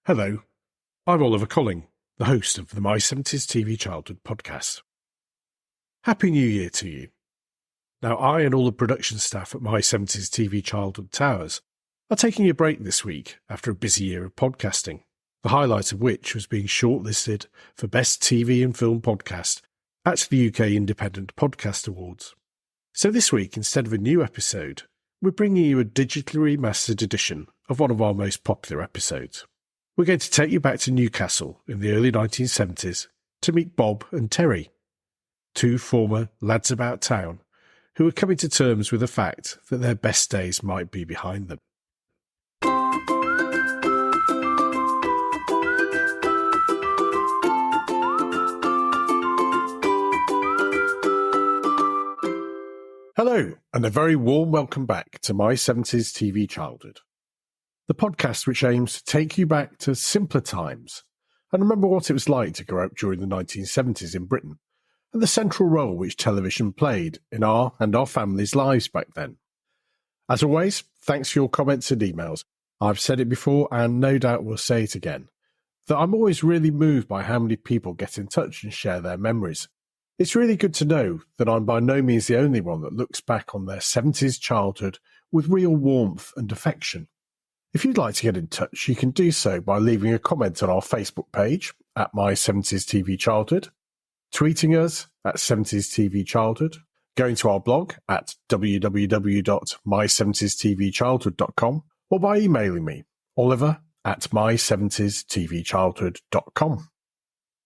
Hello, I'm Oliver Colling, the host of the My 70s TV Childhood podcast. Happy New Year to you. Now, I and all the production staff at My 70s TV Childhood Towers are taking a break this week after a busy year of podcasting, the highlight of which was being shortlisted for Best TV and Film Podcast at the UK Independent Podcast Awards. So this week, instead of a new episode, we're bringing you a digitally remastered edition of one of our most popular episodes. We're going to take you back to Newcastle in the early 1970s to meet Bob and Terry, two former lads about town who were coming to terms with the fact that their best days might be behind them. Hello, and a very warm welcome back to My 70s TV Childhood, the podcast which aims to take you back to simpler times and remember what it was like to grow up during the 1970s in Britain and the central role which television played in our and our families' lives back then. As always, thanks for your comments and emails. I've said it before and no doubt will say it again, that I'm always really moved by how many people get in touch and share their memories. It's really good to know that I'm by no means the only one that looks back on their 70s childhood with real warmth and affection. If you'd like to get in touch, you can do so by leaving a comment on our Facebook page at My 70s TV Childhood, tweeting us at 70s TV Childhood, going to our blog at www.my70stvchildhood.com, or by emailing me, Oliver at my70stvchildhood.com.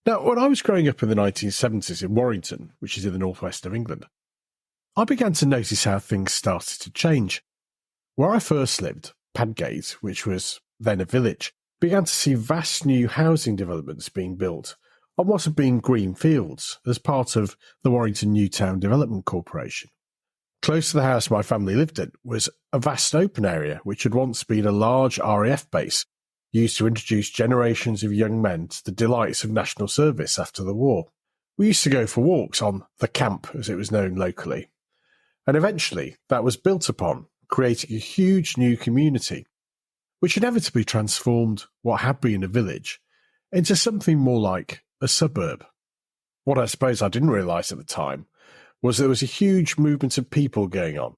Now, when I was growing up in the 1970s in Warrington, which is in the northwest of England, I began to notice how things started to change. Where I first lived, Padgate, which was then a village, began to see vast new housing developments being built on what had been green fields as part of the Warrington Newtown Development Corporation. Close to the house my family lived in was a vast open area which had once been a large RAF base used to introduce generations of young men to the delights of national service after the war. We used to go for walks on the camp, as it was known locally, and eventually that was built upon, creating a huge new community, which inevitably transformed what had been a village into something more like a suburb. What I suppose I didn't realise at the time was there was a huge movement of people going on.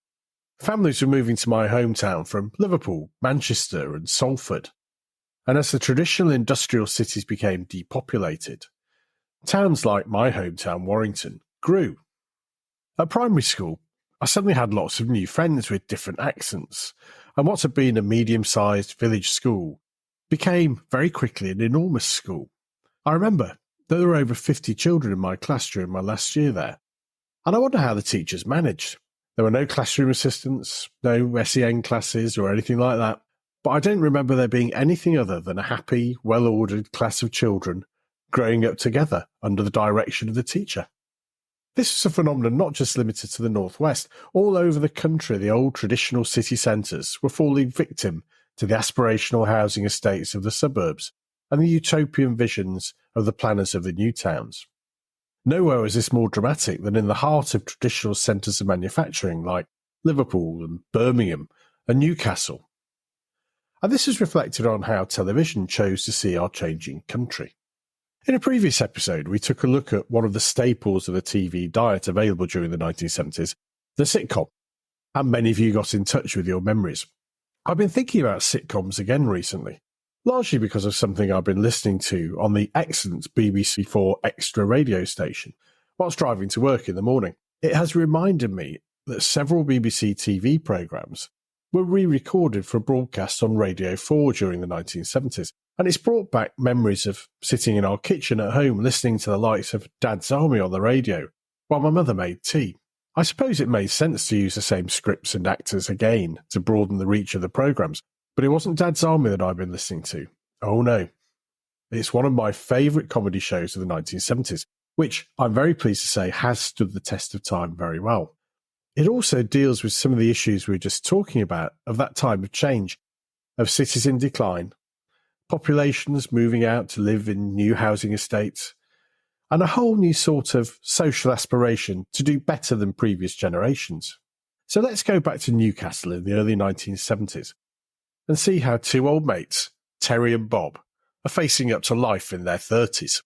Families were moving to my hometown from Liverpool, Manchester and Salford, and as the traditional industrial cities became depopulated, towns like my hometown, Warrington, grew. At primary school, I suddenly had lots of new friends with different accents, and what had been a medium-sized village school became very quickly an enormous school. I remember that there were over 50 children in my class during my last year there, and I wonder how the teachers managed. There were no classroom assistants, no SEN classes or anything like that, but I don't remember there being anything other than a happy, well-ordered class of children growing up together under the direction of the teacher. This was a phenomenon not just limited to the northwest. All over the country, the old traditional city centres were falling victim to the aspirational housing estates of the suburbs and the utopian visions of the planners of the new towns. Nowhere was this more dramatic than in the heart of traditional centres of manufacturing like Liverpool and Birmingham and Newcastle. And this is reflected on how television chose to see our changing country. In a previous episode, we took a look at one of the staples of the TV diet available during the 1970s, the sitcom, and many of you got in touch with your memories. I've been thinking about sitcoms again recently, largely because of something I've been listening to on the excellent BBC4 Extra radio station whilst driving to work in the morning. It has reminded me that several BBC TV programmes were re-recorded for broadcast on Radio 4 during the 1970s. And it's brought back memories of sitting in our kitchen at home listening to the likes of Dad's Army on the radio while my mother made tea. I suppose it made sense to use the same scripts and actors again to broaden the reach of the programmes, but it wasn't Dad's Army that I've been listening to. Oh no. It's one of my favourite comedy shows of the 1970s, which I'm very pleased to say has stood the test of time very well. It also deals with some of the issues we were just talking about of that time of change, of cities in decline, populations moving out to live in new housing estates, and a whole new sort of social aspiration to do better than previous generations. So let's go back to Newcastle in the early 1970s and see how two old mates, Terry and Bob, are facing up to life in their 30s.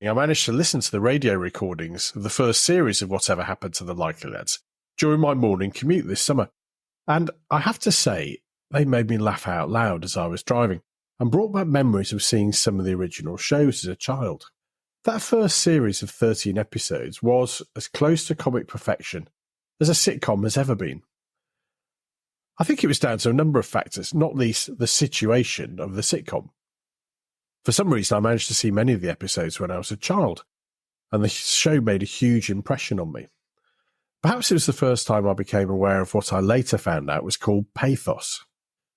I managed to listen to the radio recordings of the first series of Whatever Happened to the Likely Lads during my morning commute this summer, and I have to say they made me laugh out loud as I was driving and brought back memories of seeing some of the original shows as a child. That first series of 13 episodes was as close to comic perfection as a sitcom has ever been. I think it was down to a number of factors, not least the situation of the sitcom. For some reason, I managed to see many of the episodes when I was a child, and the show made a huge impression on me. Perhaps it was the first time I became aware of what I later found out was called pathos.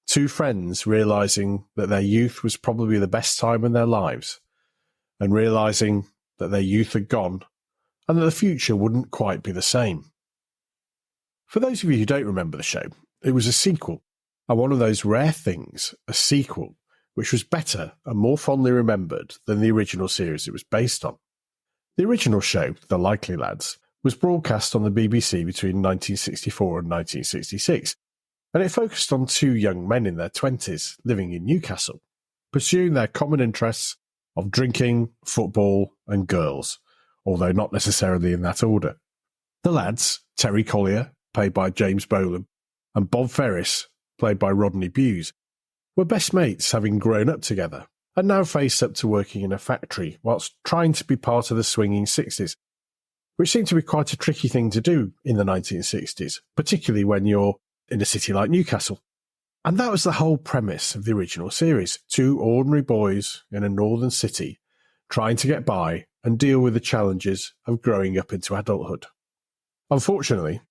Two friends realising that their youth was probably the best time in their lives, and realising that their youth had gone, and that the future wouldn't quite be the same. For those of you who don't remember the show, it was a sequel, and one of those rare things, a sequel, which was better and more fondly remembered than the original series it was based on. The original show, The Likely Lads, was broadcast on the BBC between 1964 and 1966, and it focused on two young men in their 20s living in Newcastle, pursuing their common interests of drinking, football and girls, although not necessarily in that order. The lads, Terry Collier, played by James Bolam, and Bob Ferris, played by Rodney Bewes, were best mates having grown up together, and now face up to working in a factory whilst trying to be part of the swinging 60s, which seemed to be quite a tricky thing to do in the 1960s, particularly when you're in a city like Newcastle. And that was the whole premise of the original series, two ordinary boys in a northern city trying to get by and deal with the challenges of growing up into adulthood. Unfortunately,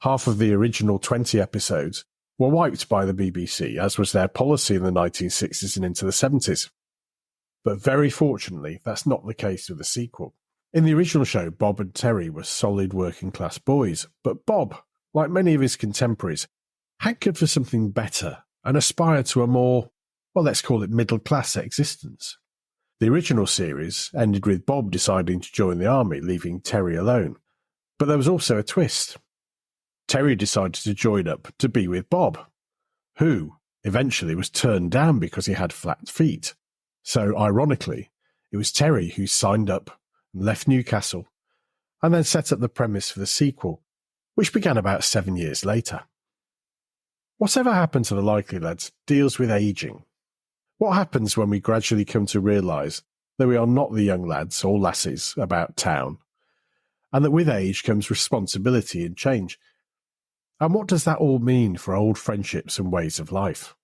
half of the original 20 episodes were wiped by the BBC, as was their policy in the 1960s and into the 70s. But very fortunately, that's not the case with the sequel. In the original show, Bob and Terry were solid working-class boys, but Bob, like many of his contemporaries, hankered for something better and aspired to a more, well, let's call it middle-class existence. The original series ended with Bob deciding to join the army, leaving Terry alone. But there was also a twist. Terry decided to join up to be with Bob, who eventually was turned down because he had flat feet. So, ironically, it was Terry who signed up and left Newcastle, and then set up the premise for the sequel, which began about 7 years later. Whatever Happened to the Likely Lads deals with ageing. What happens when we gradually come to realise that we are not the young lads or lassies about town, and that with age comes responsibility and change. And what does that all mean for old friendships and ways of life?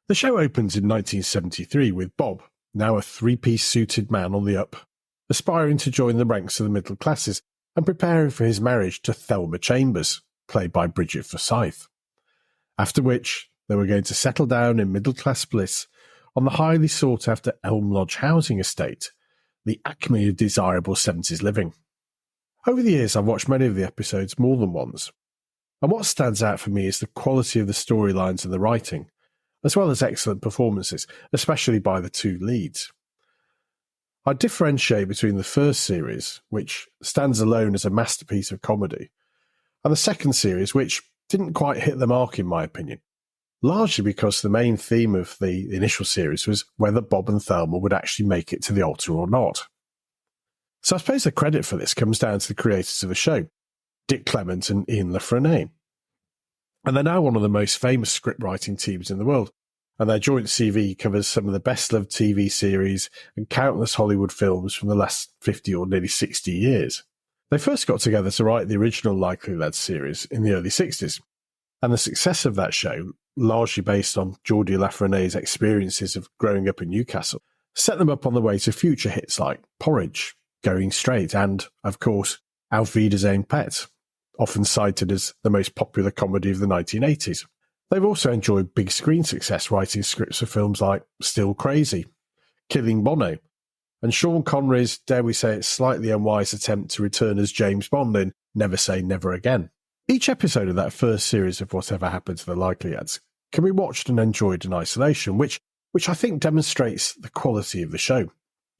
The show opens in 1973 with Bob, now a three-piece suited man on the up, aspiring to join the ranks of the middle classes and preparing for his marriage to Thelma Chambers, played by Bridget Forsyth. After which, they were going to settle down in middle-class bliss on the highly sought-after Elm Lodge housing estate, the acme of desirable 70s living. Over the years, I've watched many of the episodes more than once, and what stands out for me is the quality of the storylines and the writing, as well as excellent performances, especially by the two leads. I differentiate between the first series, which stands alone as a masterpiece of comedy, and the second series, which didn't quite hit the mark in my opinion, largely because the main theme of the initial series was whether Bob and Thelma would actually make it to the altar or not. So I suppose the credit for this comes down to the creators of the show, Dick Clement and Ian Frenais. And they're now one of the most famous scriptwriting teams in the world, and their joint CV covers some of the best-loved TV series and countless Hollywood films from the last 50 or nearly 60 years. They first got together to write the original Likely Lads series in the early 60s, and the success of that show, largely based on Geordie Lafrenais's experiences of growing up in Newcastle, set them up on the way to future hits like Porridge, Going Straight, and, of course, Auf Wiedersehen Pet, often cited as the most popular comedy of the 1980s. They've also enjoyed big screen success writing scripts for films like Still Crazy, killing Bono, and Sean Connery's, dare we say it, slightly unwise attempt to return as James Bond in Never Say Never Again. Each episode of that first series of Whatever Happened to the Likely Lads can be watched and enjoyed in isolation, which I think demonstrates the quality of the show.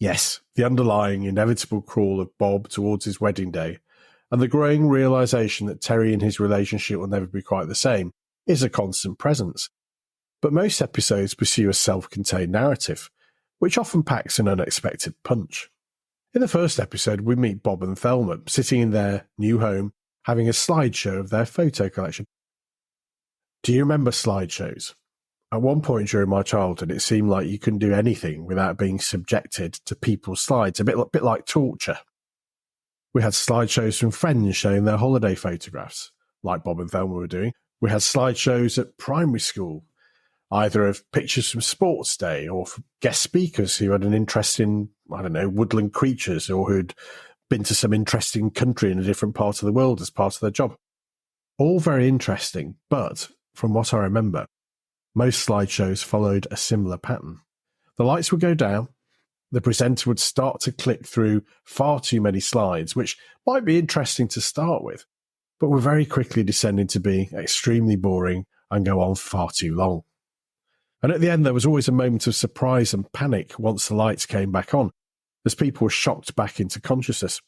Yes, the underlying inevitable crawl of Bob towards his wedding day, and the growing realisation that Terry and his relationship will never be quite the same, is a constant presence. But most episodes pursue a self-contained narrative, which often packs an unexpected punch. In the first episode, we meet Bob and Thelma sitting in their new home, having a slideshow of their photo collection. Do you remember slideshows? At one point during my childhood, it seemed like you couldn't do anything without being subjected to people's slides, a bit like torture. We had slideshows from friends showing their holiday photographs, like Bob and Thelma were doing. We had slideshows at primary school, either of pictures from sports day or from guest speakers who had an interest in, woodland creatures or who'd been to some interesting country in a different part of the world as part of their job. All very interesting, but from what I remember, most slideshows followed a similar pattern. The lights would go down, the presenter would start to click through far too many slides, which might be interesting to start with, but were very quickly descending to being extremely boring and go on far too long. And at the end, there was always a moment of surprise and panic once the lights came back on, as people were shocked back into consciousness.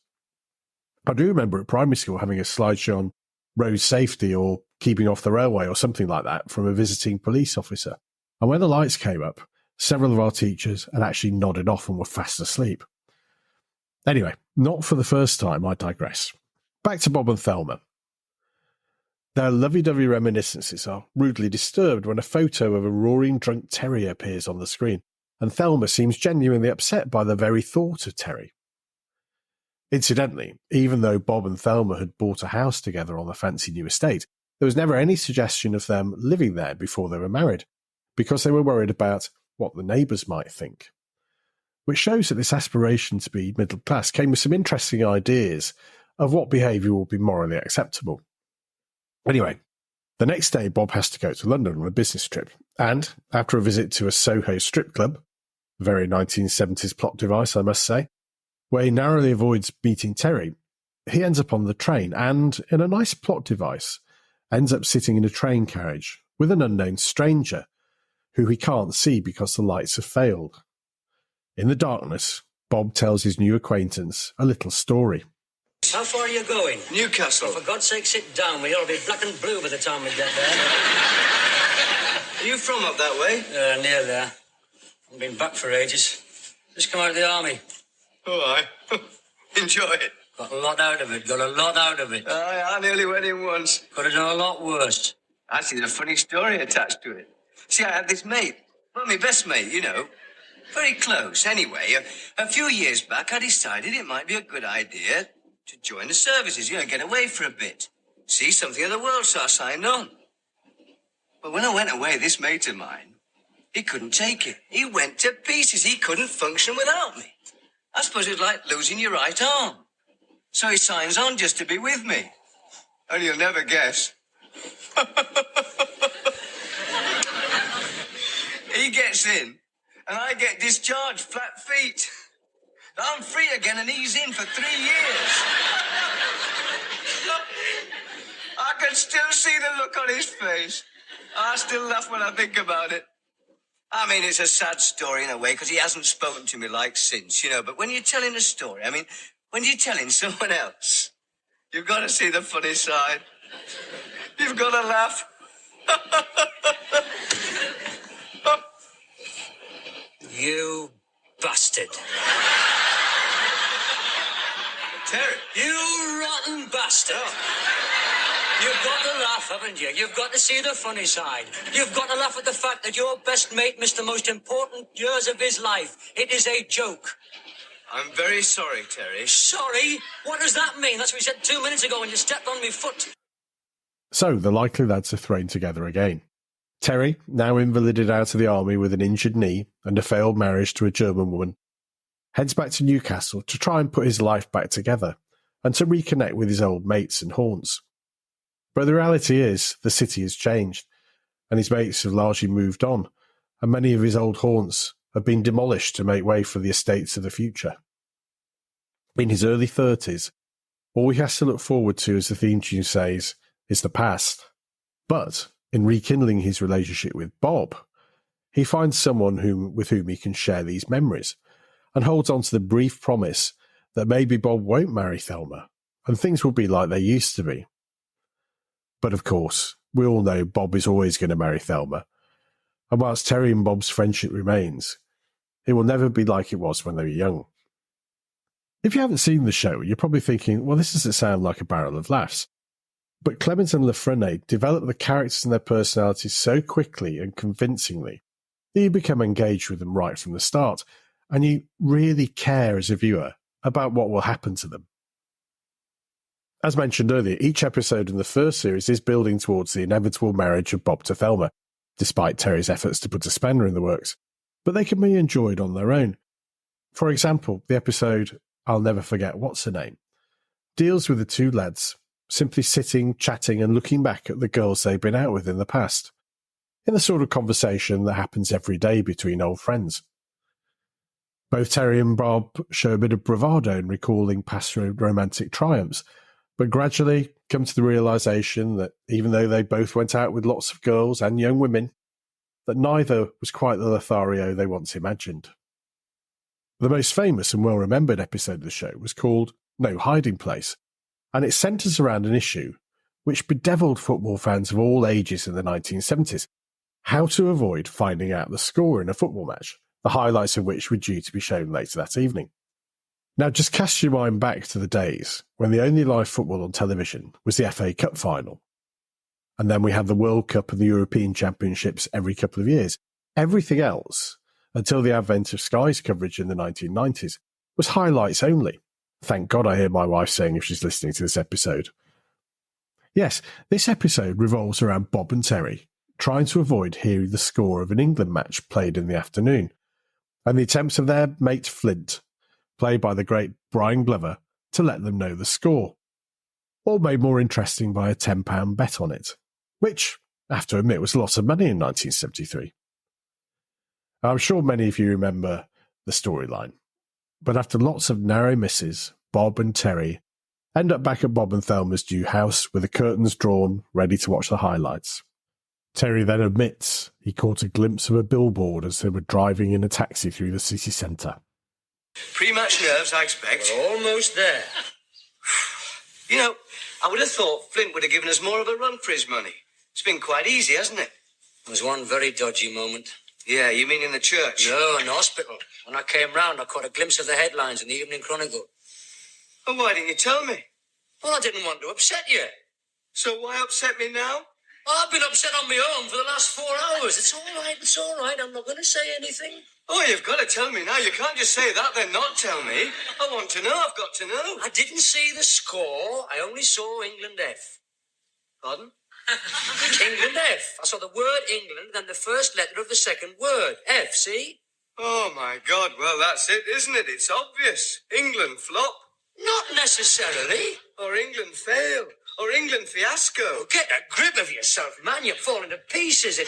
I do remember at primary school having a slideshow on road safety or keeping off the railway or something like that from a visiting police officer. And when the lights came up, several of our teachers had actually nodded off and were fast asleep. Anyway, not for the first time, I digress. Back to Bob and Thelma. Their lovey-dovey reminiscences are rudely disturbed when a photo of a roaring drunk Terry appears on the screen, and Thelma seems genuinely upset by the very thought of Terry. Incidentally, even though Bob and Thelma had bought a house together on the fancy new estate, there was never any suggestion of them living there before they were married, because they were worried about what the neighbours might think. Which shows that this aspiration to be middle class came with some interesting ideas of what behaviour would be morally acceptable. Anyway, the next day Bob has to go to London on a business trip, and after a visit to a Soho strip club, a very 1970s plot device I must say, where he narrowly avoids meeting Terry, he ends up on the train and, in a nice plot device, ends up sitting in a train carriage with an unknown stranger who he can't see because the lights have failed. In the darkness, Bob tells his new acquaintance a little story. How far are you going? Newcastle. Oh, for God's sake, sit down. We'll all be black and blue by the time we get there. Are you from up that way? Near there. I've been back for ages. Just come out of the army. Oh, aye. Enjoy it. Got a lot out of it. Aye, I nearly went in once. Could have done a lot worse. Actually, there's a funny story attached to it. See, I had this mate. Well, my best mate, you know. Very close. Anyway, a few years back, I decided it might be a good idea to join the services, get away for a bit. See something of the world, so I signed on. But when I went away, this mate of mine, he couldn't take it. He went to pieces. He couldn't function without me. I suppose it was like losing your right arm. So he signs on just to be with me. And you'll never guess. He gets in, and I get discharged, flat feet. I'm free again, and he's in for 3 years. I can still see the look on his face. I still laugh when I think about it. I mean, it's a sad story in a way, because he hasn't spoken to me like since, but when you're telling a story, when you're telling someone else, you've got to see the funny side. You've got to laugh. You bastard. Terry. You rotten bastard. You've got to laugh, haven't you? You've got to see the funny side. You've got to laugh at the fact that your best mate missed the most important years of his life. It is a joke. I'm very sorry, Terry. Sorry? What does that mean? That's what you said 2 minutes ago when you stepped on me foot. So the Likely Lads are thrown together again. Terry, now invalided out of the army with an injured knee and a failed marriage to a German woman, heads back to Newcastle to try and put his life back together and to reconnect with his old mates and haunts. But the reality is, the city has changed, and his mates have largely moved on, and many of his old haunts have been demolished to make way for the estates of the future. In his early 30s, all he has to look forward to, as the theme tune says, is the past. But in rekindling his relationship with Bob, he finds someone with whom he can share these memories, and holds on to the brief promise that maybe Bob won't marry Thelma, and things will be like they used to be. But of course, we all know Bob is always going to marry Thelma, and whilst Terry and Bob's friendship remains, it will never be like it was when they were young. If you haven't seen the show, you're probably thinking, well, this doesn't sound like a barrel of laughs. But Clement and Frenais develop the characters and their personalities so quickly and convincingly that you become engaged with them right from the start, and you really care as a viewer about what will happen to them. As mentioned earlier, each episode in the first series is building towards the inevitable marriage of Bob to Thelma, despite Terry's efforts to put a spanner in the works, but they can be enjoyed on their own. For example, the episode I'll Never Forget What's Her Name deals with the two lads simply sitting, chatting and looking back at the girls they've been out with in the past, in the sort of conversation that happens every day between old friends. Both Terry and Bob show a bit of bravado in recalling past romantic triumphs, but gradually come to the realisation that even though they both went out with lots of girls and young women, that neither was quite the Lothario they once imagined. The most famous and well-remembered episode of the show was called No Hiding Place, and it centres around an issue which bedevilled football fans of all ages in the 1970s: how to avoid finding out the score in a football match, the highlights of which were due to be shown later that evening. Now just cast your mind back to the days when the only live football on television was the FA Cup final. And then we had the World Cup and the European Championships every couple of years. Everything else, until the advent of Sky's coverage in the 1990s, was highlights only. Thank God I hear my wife saying if she's listening to this episode. Yes, this episode revolves around Bob and Terry trying to avoid hearing the score of an England match played in the afternoon, and the attempts of their mate Flint, played by the great Brian Glover, to let them know the score, all made more interesting by a £10 bet on it, which, I have to admit, was a lot of money in 1973. I'm sure many of you remember the storyline, but after lots of narrow misses, Bob and Terry end up back at Bob and Thelma's new house with the curtains drawn, ready to watch the highlights. Terry then admits he caught a glimpse of a billboard as they were driving in a taxi through the city centre. Pre-match nerves, I expect. We're almost there. You know, I would have thought Flint would have given us more of a run for his money. It's been quite easy, hasn't it? There was one very dodgy moment. Yeah, you mean in the church? No, in the hospital. When I came round, I caught a glimpse of the headlines in the Evening Chronicle. Oh, why didn't you tell me? Well, I didn't want to upset you. So why upset me now? I've been upset on my own for the last 4 hours. It's all right. I'm not going to say anything. Oh, you've got to tell me now. You can't just say that, then not tell me. I want to know. I've got to know. I didn't see the score. I only saw England F. Pardon? England F. I saw the word England, then the first letter of the second word. F, see? Oh, my God. Well, that's it, isn't it? It's obvious. England flop. Not necessarily. Or England fail. Or England fiasco. Oh, get a grip of yourself, man. You're falling to pieces.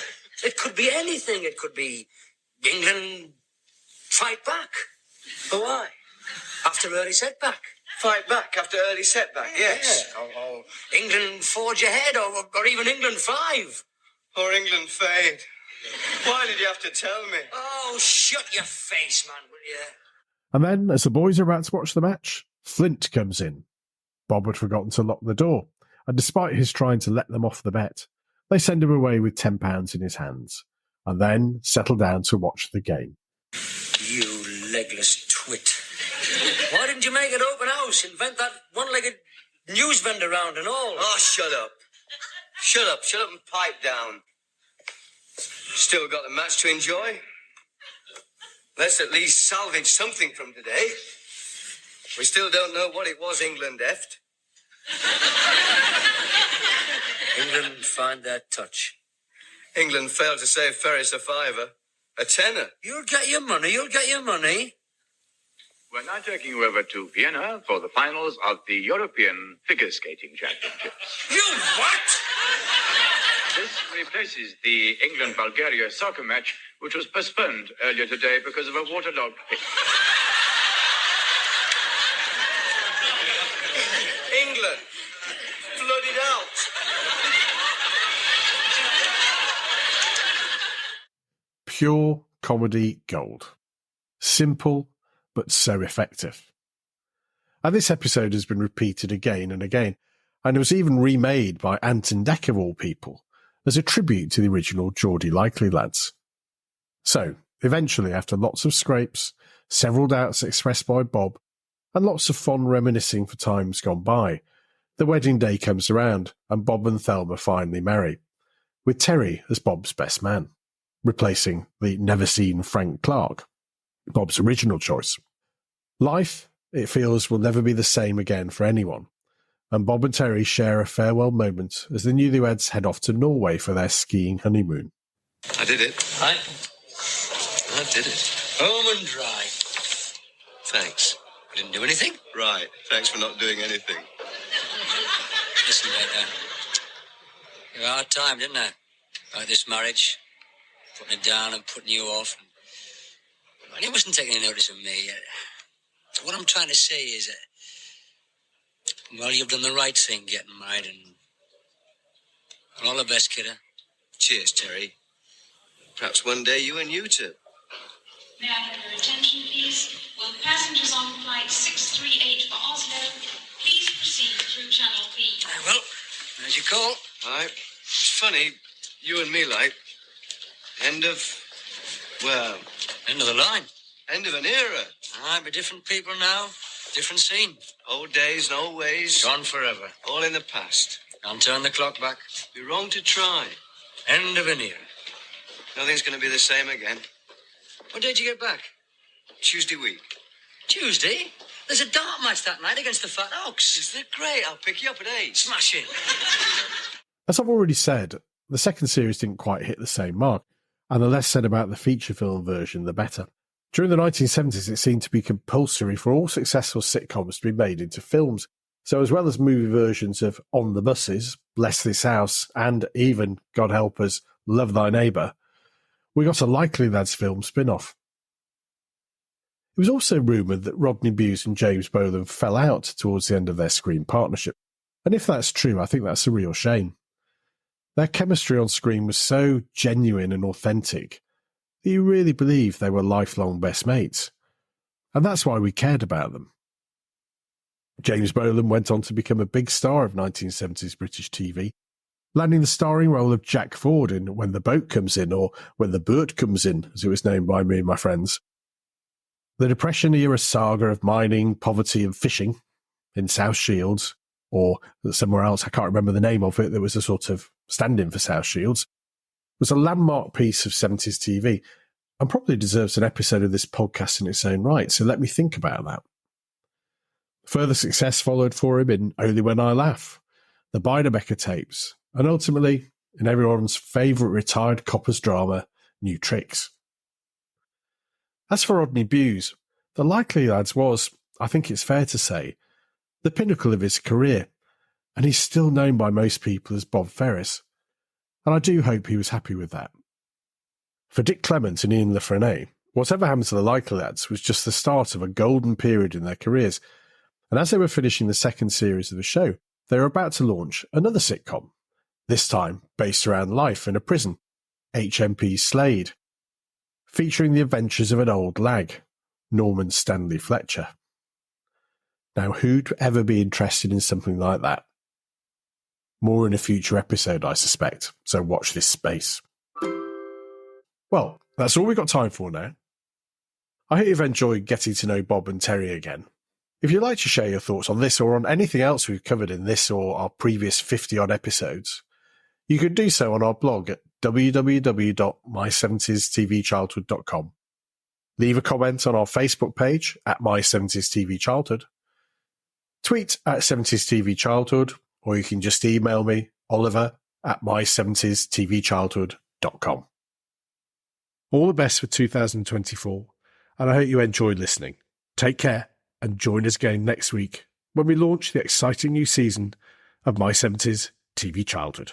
It could be anything. It could be England fight back. But why? After early setback. Fight back after early setback, yes. Yeah. Or England forge ahead, or even England 5. Or England fade. Why did you have to tell me? Oh, shut your face, man, will you? And then, as the boys are about to watch the match, Flint comes in. Bob had forgotten to lock the door, and despite his trying to let them off the bet, they send him away with £10 in his hands, and then settle down to watch the game. You legless twit. Why didn't you make it open house? Invent that one-legged news vendor round and all. Oh, shut up. Shut up and pipe down. Still got the match to enjoy. Let's at least salvage something from today. We still don't know what it was England effed. England find that touch. England failed to save Ferris a fiver. A tenner. You'll get your money. We're now taking you over to Vienna for the finals of the European Figure Skating Championships. You what? This replaces the England-Bulgaria soccer match, which was postponed earlier today because of a waterlogged pitch. England. Bloodied out. Pure comedy gold. Simple, but so effective. And this episode has been repeated again and again, and it was even remade by Ant and Dec of all people, as a tribute to the original Geordie Likely lads. So, eventually, after lots of scrapes, several doubts expressed by Bob, and lots of fond reminiscing for times gone by, the wedding day comes around, and Bob and Thelma finally marry, with Terry as Bob's best man, replacing the never-seen Frank Clark, Bob's original choice. Life, it feels, will never be the same again for anyone, and Bob and Terry share a farewell moment as the newlyweds head off to Norway for their skiing honeymoon. I did it. Right? I did it. Home and dry. Thanks. You didn't do anything? Right. Thanks for not doing anything. Listen, mate, you had a hard time, didn't I? About this marriage. Putting it down and putting you off. And you wasn't taking any notice of me. What I'm trying to say is that, well, you've done the right thing getting married, and all the best, kidder. Cheers, Terry. Perhaps one day you and you too. May I have your attention, please? Will passengers on flight 638 for Oslo please proceed through Channel B? Well, as you call. Right. It's funny, you and me, like, end of End of the line. End of an era. Aye, but different people now, different scene. Old days and old ways. Gone forever. All in the past. Can't turn the clock back. Be wrong to try. End of an era. Nothing's going to be the same again. What day did you get back? Tuesday week. Tuesday? There's a dart match that night against the Fat Oaks. Is that great? I'll pick you up at 8. Smashing. As I've already said, the second series didn't quite hit the same mark, and the less said about the feature film version, the better. During the 1970s, it seemed to be compulsory for all successful sitcoms to be made into films. So as well as movie versions of On the Buses, Bless This House, and even, God help us, Love Thy Neighbour, we got a Likely Lads film spin-off. It was also rumoured that Rodney Bewes and James Bolam fell out towards the end of their screen partnership. And if that's true, I think that's a real shame. Their chemistry on screen was so genuine and authentic that you really believed they were lifelong best mates. And that's why we cared about them. James Bolam went on to become a big star of 1970s British TV, landing the starring role of Jack Ford in When the Boat Comes In, or When the Boat Comes In, as it was named by me and my friends. The Depression-era saga of mining, poverty and fishing in South Shields, or somewhere else, I can't remember the name of it, that was a sort of stand-in for South Shields, was a landmark piece of 70s TV and probably deserves an episode of this podcast in its own right, so let me think about that. Further success followed for him in Only When I Laugh, the Beiderbecke tapes, and ultimately in everyone's favourite retired coppers drama, New Tricks. As for Rodney Bewes, The Likely Lads was, I think it's fair to say, the pinnacle of his career, and he's still known by most people as Bob Ferris, and I do hope he was happy with that. For Dick Clement and Ian Le Frenais, whatever happened to the Likely Lads was just the start of a golden period in their careers, and as they were finishing the second series of the show, they were about to launch another sitcom, this time based around life in a prison, HMP Slade, featuring the adventures of an old lag, Norman Stanley Fletcher. Now, who'd ever be interested in something like that? More in a future episode, I suspect, so watch this space. Well, that's all we've got time for now. I hope you've enjoyed getting to know Bob and Terry again. If you'd like to share your thoughts on this or on anything else we've covered in this or our previous 50-odd episodes, you can do so on our blog at www.my70stvchildhood.com. Leave a comment on our Facebook page at My70sTVChildhood. Tweet at 70sTVChildhood, or you can just email me, Oliver, at my70stvchildhood.com. All the best for 2024, and I hope you enjoyed listening. Take care, and join us again next week when we launch the exciting new season of My 70s TV Childhood.